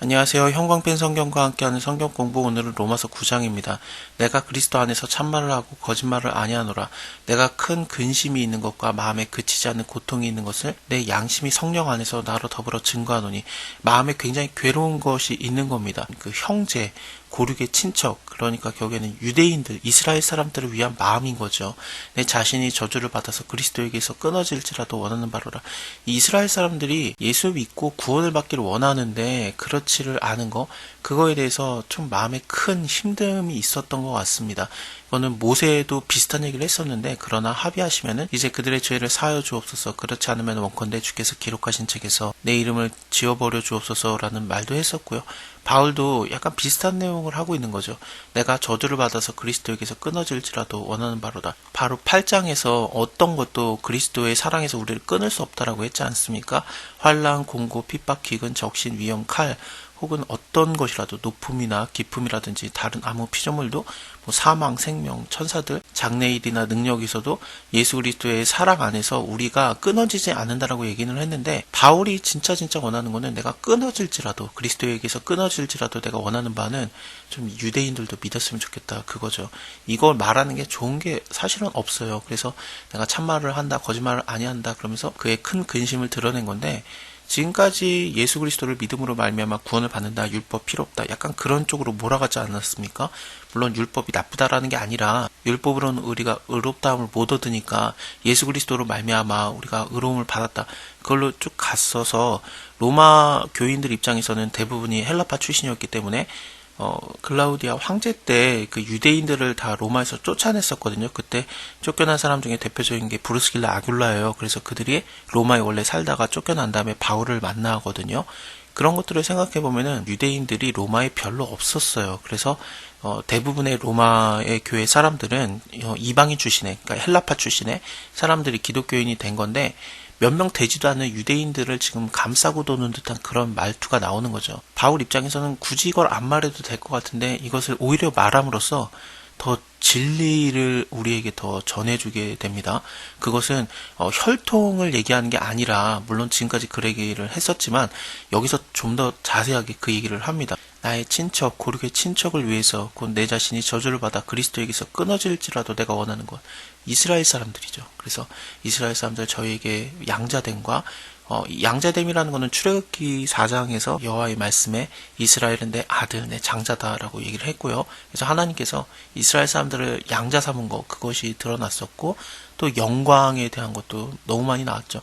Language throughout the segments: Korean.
안녕하세요. 형광펜 성경과 함께하는 성경 공부, 오늘은 로마서 9장입니다. 내가 그리스도 안에서 참말을 하고 거짓말을 아니하노라. 내가 큰 근심이 있는 것과 마음에 그치지 않는 고통이 있는 것을 내 양심이 성령 안에서 나로 더불어 증거하노니, 마음에 굉장히 괴로운 것이 있는 겁니다. 그 형제, 고륙의 친척, 그러니까 결국에는 유대인들, 이스라엘 사람들을 위한 마음인 거죠. 내 자신이 저주를 받아서 그리스도에게서 끊어질지라도 원하는 바로라. 이 이스라엘 사람들이 예수 믿고 구원을 받기를 원하는데 그렇지를 않은 거, 그거에 대해서 좀 마음에 큰 힘듦이 있었던 것 같습니다. 이거는 모세도 비슷한 얘기를 했었는데, 그러나 합의하시면은 이제 그들의 죄를 사하여 주옵소서, 그렇지 않으면 원컨대 주께서 기록하신 책에서 내 이름을 지워버려 주옵소서라는 말도 했었고요. 바울도 약간 비슷한 내용을 하고 있는 거죠. 내가 저주를 받아서 그리스도에게서 끊어질지라도 원하는 바로다. 바로 8장에서 어떤 것도 그리스도의 사랑에서 우리를 끊을 수 없다라고 했지 않습니까? 환난, 공고, 핍박, 기근, 적신, 위험, 칼, 혹은 어떤 것이라도 높음이나 깊음이라든지 다른 아무 피조물도, 사망, 생명, 천사들, 장래일이나 능력에서도 예수 그리스도의 사랑 안에서 우리가 끊어지지 않는다라고 얘기는 했는데, 바울이 진짜 원하는 거는 내가 끊어질지라도, 그리스도에게서 끊어질지라도 내가 원하는 바는 좀 유대인들도 믿었으면 좋겠다, 그거죠. 이걸 말하는 게 좋은 게 사실은 없어요. 그래서 내가 참말을 한다, 거짓말을 아니한다 그러면서 그의 큰 근심을 드러낸 건데, 지금까지 예수 그리스도를 믿음으로 말미암아 구원을 받는다, 율법 필요 없다, 약간 그런 쪽으로 몰아가지 않았습니까? 물론 율법이 나쁘다라는 게 아니라, 율법으로는 우리가 의롭다함을 못 얻으니까 예수 그리스도로 말미암아 우리가 의로움을 받았다, 그걸로 쭉 갔어서, 로마 교인들 입장에서는 대부분이 헬라파 출신이었기 때문에 클라우디아 황제 때 그 유대인들을 다 로마에서 쫓아냈었거든요. 그때 쫓겨난 사람 중에 대표적인 게 브루스길라 아굴라예요. 그래서 그들이 로마에 원래 살다가 쫓겨난 다음에 바울을 만나거든요. 그런 것들을 생각해 보면은 유대인들이 로마에 별로 없었어요. 그래서 대부분의 로마의 교회 사람들은 이방인 출신의, 그러니까 헬라파 출신의 사람들이 기독교인이 된 건데, 몇 명 되지도 않는 유대인들을 지금 감싸고 도는 듯한 그런 말투가 나오는 거죠. 바울 입장에서는 굳이 이걸 안 말해도 될 것 같은데, 이것을 오히려 말함으로써 더 진리를 우리에게 더 전해주게 됩니다. 그것은 혈통을 얘기하는 게 아니라, 물론 지금까지 그 얘기를 했었지만 여기서 좀 더 자세하게 그 얘기를 합니다. 나의 친척, 고륙의 친척을 위해서 곧 내 자신이 저주를 받아 그리스도에게서 끊어질지라도 내가 원하는 것, 이스라엘 사람들이죠. 그래서 이스라엘 사람들, 저희에게 양자됨과 양자됨이라는 것은 출애굽기 4장에서 여호와의 말씀에 이스라엘은 내 아들, 내 장자다라고 얘기를 했고요. 그래서 하나님께서 이스라엘 사람들을 양자 삼은 것, 그것이 드러났었고, 또 영광에 대한 것도 너무 많이 나왔죠.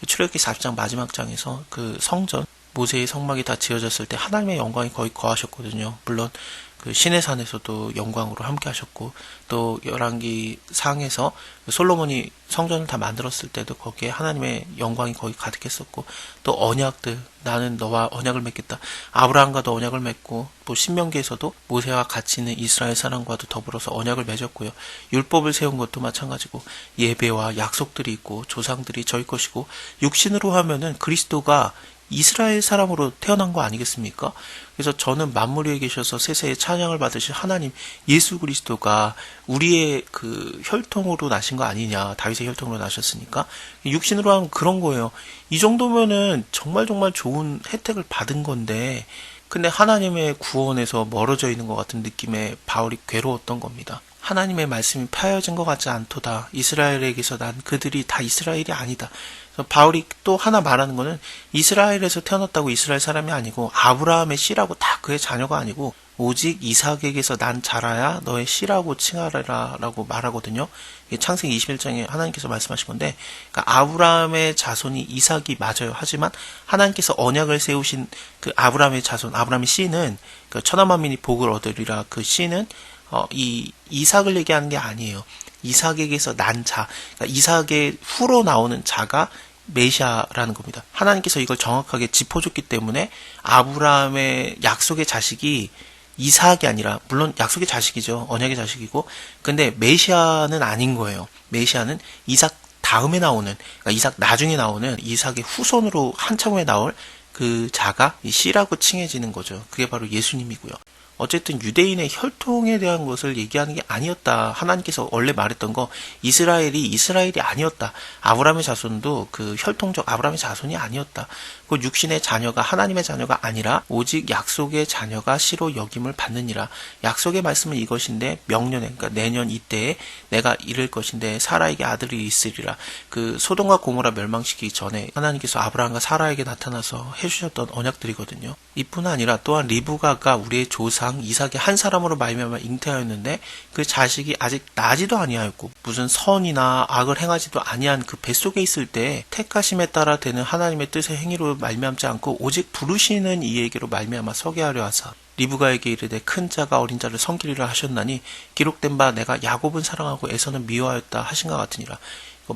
출애굽기 4장 마지막 장에서 그 성전, 모세의 성막이 다 지어졌을 때 하나님의 영광이 거의 거하셨거든요. 물론 그 시내 산에서도 영광으로 함께 하셨고, 또 열왕기 상에서 솔로몬이 성전을 다 만들었을 때도 거기에 하나님의 영광이 거의 가득했었고, 또 언약들, 나는 너와 언약을 맺겠다, 아브라함과도 언약을 맺고, 또 신명기에서도 모세와 같이 있는 이스라엘 사람과도 더불어서 언약을 맺었고요. 율법을 세운 것도 마찬가지고, 예배와 약속들이 있고 조상들이 저희 것이고, 육신으로 하면은 그리스도가 이스라엘 사람으로 태어난 거 아니겠습니까? 그래서 저는 만물 위에 계셔서 세세의 찬양을 받으실 하나님 예수 그리스도가 우리의 그 혈통으로 나신 거 아니냐, 다윗의 혈통으로 나셨으니까 육신으로 하면 그런 거예요. 이 정도면은 정말 좋은 혜택을 받은 건데, 근데 하나님의 구원에서 멀어져 있는 것 같은 느낌에 바울이 괴로웠던 겁니다. 하나님의 말씀이 파여진 것 같지 않도다. 이스라엘에게서 난 그들이 다 이스라엘이 아니다. 바울이 또 하나 말하는 거는, 이스라엘에서 태어났다고 이스라엘 사람이 아니고 아브라함의 씨라고 다 그의 자녀가 아니고 오직 이삭에게서 난 자라야 너의 씨라고 칭하라 라고 말하거든요. 창세기 21장에 하나님께서 말씀하신 건데, 그러니까 아브라함의 자손이 이삭이 맞아요. 하지만 하나님께서 언약을 세우신 그 아브라함의 자손, 아브라함의 씨는, 그 천하만민이 복을 얻으리라, 그 씨는 이 이삭을 얘기하는 게 아니에요. 이삭에게서 난 자, 그러니까 이삭의 후로 나오는 자가 메시아라는 겁니다. 하나님께서 이걸 정확하게 짚어줬기 때문에 아브라함의 약속의 자식이 이삭이 아니라, 물론 약속의 자식이죠. 언약의 자식이고, 근데 메시아는 아닌 거예요. 메시아는 이삭 다음에 나오는, 그러니까 이삭 나중에 나오는 이삭의 후손으로 한참 후에 나올 그 자가 이 씨라고 칭해지는 거죠. 그게 바로 예수님이고요. 어쨌든 유대인의 혈통에 대한 것을 얘기하는 게 아니었다. 하나님께서 원래 말했던 거, 이스라엘이 아니었다. 아브라함의 자손도 그 혈통적 아브라함의 자손이 아니었다. 그 육신의 자녀가 하나님의 자녀가 아니라 오직 약속의 자녀가 씨로 여김을 받느니라. 약속의 말씀은 이것인데 명년에, 그러니까 내년 이때에 내가 이를 것인데 사라에게 아들이 있으리라. 그 소돔과 고모라 멸망시키기 전에 하나님께서 아브라함과 사라에게 나타나서 해주셨던 언약들이거든요. 이뿐 아니라 또한 리브가가 우리의 조상 이삭의 한 사람으로 말미암아 잉태하였는데 그 자식이 아직 나지도 아니하였고 무슨 선이나 악을 행하지도 아니한 그 뱃속에 있을 때 택하심에 따라 되는 하나님의 뜻의 행위로 말미암지 않고 오직 부르시는 이에게로 말미암아 서게 하려 하사 리브가에게 이르되 큰 자가 어린 자를 섬기리라 하셨나니 기록된 바 내가 야곱은 사랑하고 에서는 미워하였다 하신가 같으니라.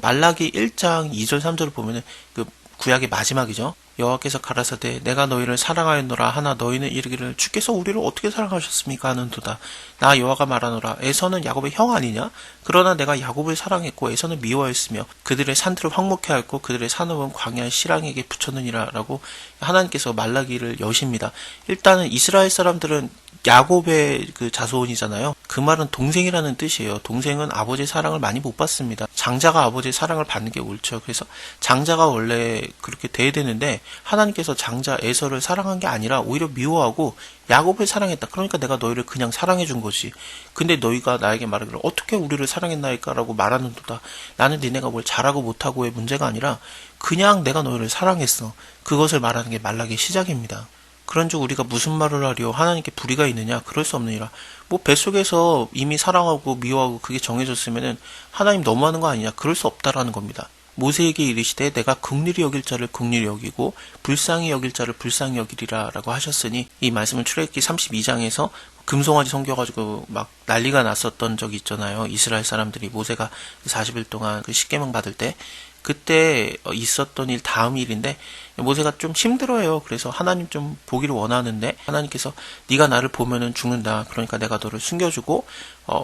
말라기 1장 2절 3절을 보면은 그 구약의 마지막이죠. 여호와께서 가라사대 내가 너희를 사랑하였노라 하나 너희는 이르기를 주께서 우리를 어떻게 사랑하셨습니까 하는도다. 나 여호와가 말하노라 에서는 야곱의 형 아니냐? 그러나 내가 야곱을 사랑했고 에서는 미워하였으며 그들의 산들을 황목해 하였고 그들의 산업은 광야의 실랑에게 붙였느니라 라고 하나님께서 말라기를 여십니다. 일단은 이스라엘 사람들은 야곱의 그 자손이잖아요. 그 말은 동생이라는 뜻이에요. 동생은 아버지의 사랑을 많이 못 받습니다. 장자가 아버지의 사랑을 받는 게 옳죠. 그래서 장자가 원래 그렇게 돼야 되는데 하나님께서 장자 에서를 사랑한 게 아니라 오히려 미워하고 야곱을 사랑했다. 그러니까 내가 너희를 그냥 사랑해 준 거지. 근데 너희가 나에게 말하기를 어떻게 우리를 사랑했나이까 라고 말하는도다. 나는 니네가 뭘 잘하고 못하고의 문제가 아니라 그냥 내가 너희를 사랑했어. 그것을 말하는 게 말라기의 시작입니다. 그런즉 우리가 무슨 말을 하려 하나님께 불의가 있느냐? 그럴 수 없느니라. 뭐 뱃속에서 이미 사랑하고 미워하고 그게 정해졌으면은 하나님 너무하는 거 아니냐? 그럴 수 없다라는 겁니다. 모세에게 이르시되 내가 긍휼히 여길 자를 긍휼히 여기고 불쌍히 여길 자를 불쌍히 여기리라 라고 하셨으니 이 말씀은 출애굽기 32장에서 금송아지 섬겨가지고 막 난리가 났었던 적이 있잖아요. 이스라엘 사람들이 모세가 40일 동안 그 십계명 받을 때 그때 있었던 일 다음 일인데 모세가 좀 힘들어요. 그래서 하나님 좀 보기를 원하는데 하나님께서 네가 나를 보면은 죽는다. 그러니까 내가 너를 숨겨주고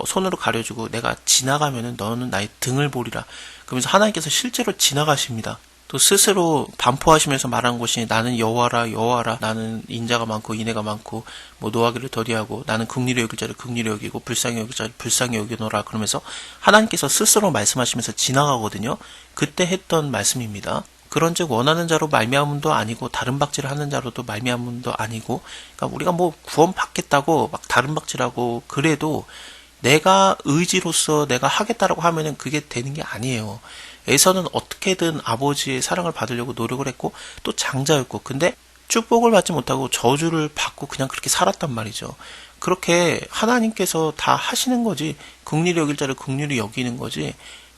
손으로 가려주고 내가 지나가면은 너는 나의 등을 보리라. 그러면서 하나님께서 실제로 지나가십니다. 또 스스로 반포하시면서 말한 것이 나는 여호와라 여호와라 나는 인자가 많고 인애가 많고 뭐 노하기를 더디하고 나는 긍휼히 여길 자를 긍휼히 여기고 불쌍히 여길 자를 불쌍히 여기노라 그러면서 하나님께서 스스로 말씀하시면서 지나가거든요. 그때 했던 말씀입니다. 그런즉 원하는 자로 말미암음도 아니고 다른 박질을 하는 자로도 말미암음도 아니고 그러니까 우리가 뭐 구원 받겠다고 막 다른 박질하고 그래도 내가 의지로서 내가 하겠다라고 하면은 그게 되는 게 아니에요. 에서는 어떻게든 아버지의 사랑을 받으려고 노력을 했고 또 장자였고 근데 축복을 받지 못하고 저주를 받고 그냥 그렇게 살았단 말이죠. 그렇게 하나님께서 다 하시는 거지 긍휼히 여길 자를 긍휼히 여기는 거지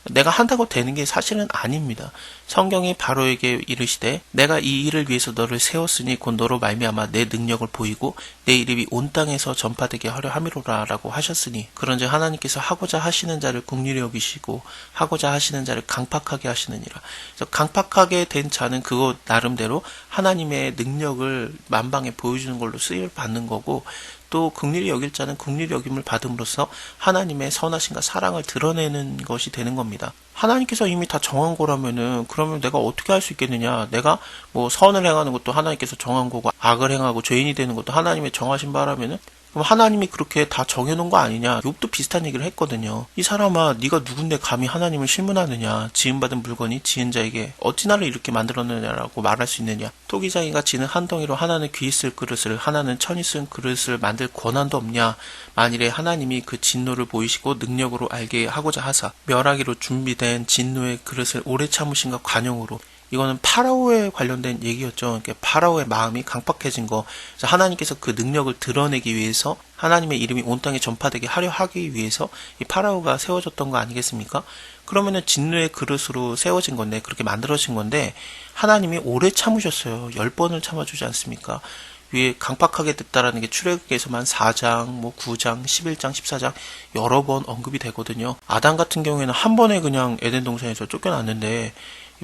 내가 한다고 되는 게 사실은 아닙니다. 성경이 바로에게 이르시되 내가 이 일을 위해서 너를 세웠으니 곧 너로 말미암아 내 능력을 보이고 내 이름이 온 땅에서 전파되게 하려 함이로라 라고 하셨으니 그런즉 하나님께서 하고자 하시는 자를 긍휼히 여기시고 하고자 하시는 자를 강팍하게 하시느니라. 그래서 강팍하게 된 자는 그것 나름대로 하나님의 능력을 만방에 보여주는 걸로 쓰임을 받는 거고 또 긍휼히 여길 자는 긍휼히 여김을 받음으로써 하나님의 선하심과 사랑을 드러내는 것이 되는 겁니다. 하나님께서 이미 다 정한 거라면은 그러면 내가 어떻게 할 수 있겠느냐? 내가 뭐 선을 행하는 것도 하나님께서 정한 거고 악을 행하고 죄인이 되는 것도 하나님의 정하신 바라면은 그럼 하나님이 그렇게 다 정해놓은 거 아니냐? 욥도 비슷한 얘기를 했거든요. 이 사람아, 네가 누군데 감히 하나님을 실문하느냐? 지음받은 물건이 지은 자에게 어찌 나를 이렇게 만들었느냐라고 말할 수 있느냐? 토기장이가 지는 한 덩이로 하나는 귀 쓸 그릇을 하나는 천이 쓴 그릇을 만들 권한도 없냐? 만일에 하나님이 그 진노를 보이시고 능력으로 알게 하고자 하사 멸하기로 준비된 진노의 그릇을 오래 참으신가 관용으로 이거는 파라오에 관련된 얘기였죠. 그러니까 파라오의 마음이 강팍해진 거. 그래서 하나님께서 그 능력을 드러내기 위해서 하나님의 이름이 온 땅에 전파되게 하려 하기 위해서 이 파라오가 세워졌던 거 아니겠습니까? 그러면은 진노의 그릇으로 세워진 건데 그렇게 만들어진 건데 하나님이 오래 참으셨어요. 10번을 참아주지 않습니까? 위에 강팍하게 됐다라는 게 출애굽기에서만 4장, 뭐 9장, 11장, 14장 여러 번 언급이 되거든요. 아담 같은 경우에는 한 번에 그냥 에덴 동산에서 쫓겨났는데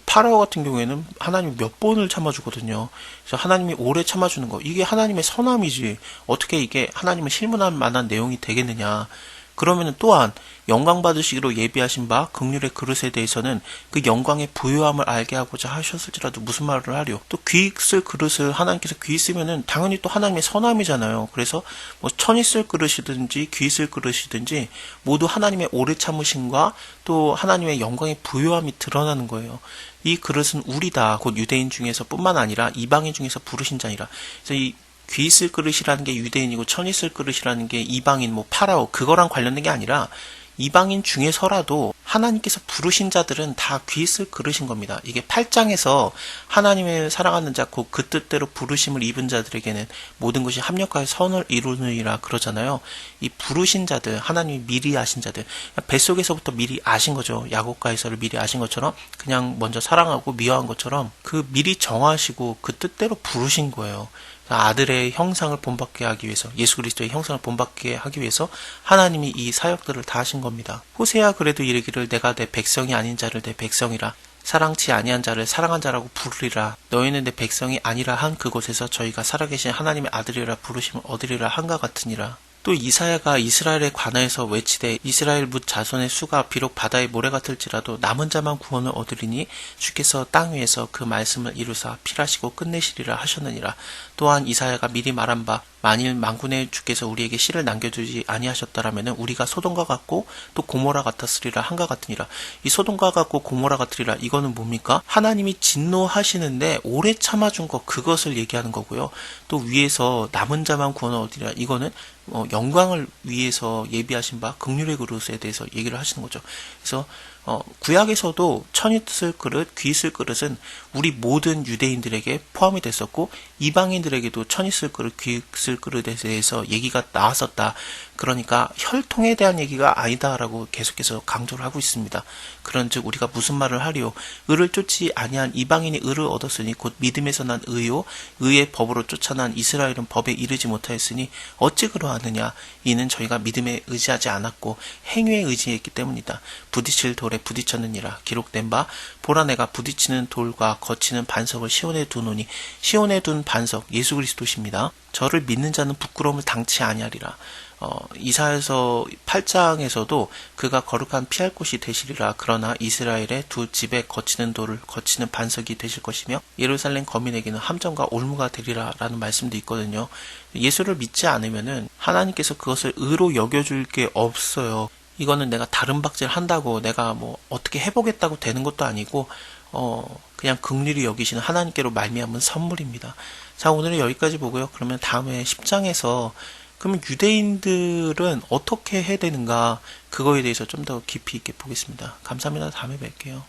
파라오 같은 경우에는 하나님이 몇 번을 참아주거든요. 그래서 하나님이 오래 참아주는 거 이게 하나님의 선함이지 어떻게 이게 하나님을 실문할 만한 내용이 되겠느냐. 그러면은 또한 영광 받으시기로 예비하신 바 긍휼의 그릇에 대해서는 그 영광의 부요함을 알게 하고자 하셨을지라도 무슨 말을 하려. 또 귀 쓸 그릇을 하나님께서 귀 쓰면은 당연히 또 하나님의 선함이잖아요. 그래서 뭐 천이 쓸 그릇이든지 귀 쓸 그릇이든지 모두 하나님의 오래 참으심과 또 하나님의 영광의 부요함이 드러나는 거예요. 이 그릇은 우리다. 곧 유대인 중에서 뿐만 아니라 이방인 중에서 부르신 자니라. 그래서 이 귀 쓸 그릇이라는 게 유대인이고 천이 쓸 그릇이라는 게 이방인, 뭐 파라오, 그거랑 관련된 게 아니라 이방인 중에서라도 하나님께서 부르신 자들은 다 귀 쓸 그릇인 겁니다. 이게 8장에서 하나님을 사랑하는 자, 곧 그 뜻대로 부르심을 입은 자들에게는 모든 것이 합력하여 선을 이루느니라 그러잖아요. 이 부르신 자들, 하나님이 미리 아신 자들, 뱃속에서부터 미리 아신 거죠. 야곱과에서를 미리 아신 것처럼, 그냥 먼저 사랑하고 미워한 것처럼 그 미리 정하시고 그 뜻대로 부르신 거예요. 아들의 형상을 본받게 하기 위해서, 예수 그리스도의 형상을 본받게 하기 위해서 하나님이 이 사역들을 다 하신 겁니다. 호세아 그래도 이르기를 내가 내 백성이 아닌 자를 내 백성이라, 사랑치 아니한 자를 사랑한 자라고 부르리라. 너희는 내 백성이 아니라 한 그곳에서 저희가 살아계신 하나님의 아들이라 부르심을 얻으리라 한가 같으니라. 또 이사야가 이스라엘에 관하여서 외치되 이스라엘 뭇 자손의 수가 비록 바다의 모래 같을지라도 남은 자만 구원을 얻으리니 주께서 땅 위에서 그 말씀을 이루사 필하시고 끝내시리라 하셨느니라. 또한 이사야가 미리 말한 바 만일 만군의 주께서 우리에게 씨를 남겨주지 아니하셨더라면 우리가 소돔과 같고 또 고모라 같았으리라 한가 같으니라. 이 소돔과 같고 고모라 같으리라, 이거는 뭡니까? 하나님이 진노하시는데 오래 참아준 것, 그것을 얘기하는 거고요. 또 위에서 남은 자만 구원을 얻으리라, 이거는 영광을 위해서 예비하신 바 긍휼의 그릇에 대해서 얘기를 하시는 거죠. 그래서 구약에서도 천이 쓸 그릇, 귀 쓸 그릇은 우리 모든 유대인들에게 포함이 됐었고 이방인들에게도 천이 쓸 그릇, 귀 쓸 그릇에 대해서 얘기가 나왔었다. 그러니까 혈통에 대한 얘기가 아니다라고 계속해서 강조를 하고 있습니다. 그런즉 우리가 무슨 말을 하리요? 의를 쫓지 아니한 이방인이 의를 얻었으니 곧 믿음에서 난 의요, 의의 법으로 쫓아난 이스라엘은 법에 이르지 못하였으니 어찌 그러하느냐? 이는 저희가 믿음에 의지하지 않았고 행위에 의지했기 때문이다. 부딪힐 돌에 부딪혔느니라. 기록된 바 보라 내가 부딪히는 돌과 거치는 반석을 시온에 두노니, 시온에 둔 반석 예수 그리스도십니다. 저를 믿는 자는 부끄러움을 당치 아니하리라. 이사야서 8장에서도 그가 거룩한 피할 곳이 되시리라. 그러나 이스라엘의 두 집에 거치는 돌을 거치는 반석이 되실 것이며 예루살렘 거민에게는 함정과 올무가 되리라 라는 말씀도 있거든요. 예수를 믿지 않으면은 하나님께서 그것을 의로 여겨줄 게 없어요. 이거는 내가 다른 박질 한다고 내가 뭐 어떻게 해보겠다고 되는 것도 아니고 그냥 긍휼히 여기시는 하나님께로 말미암은 선물입니다. 자, 오늘은 여기까지 보고요. 그러면 다음에 10장에서 그러면 유대인들은 어떻게 해야 되는가, 그거에 대해서 좀 더 깊이 있게 보겠습니다. 감사합니다. 다음에 뵐게요.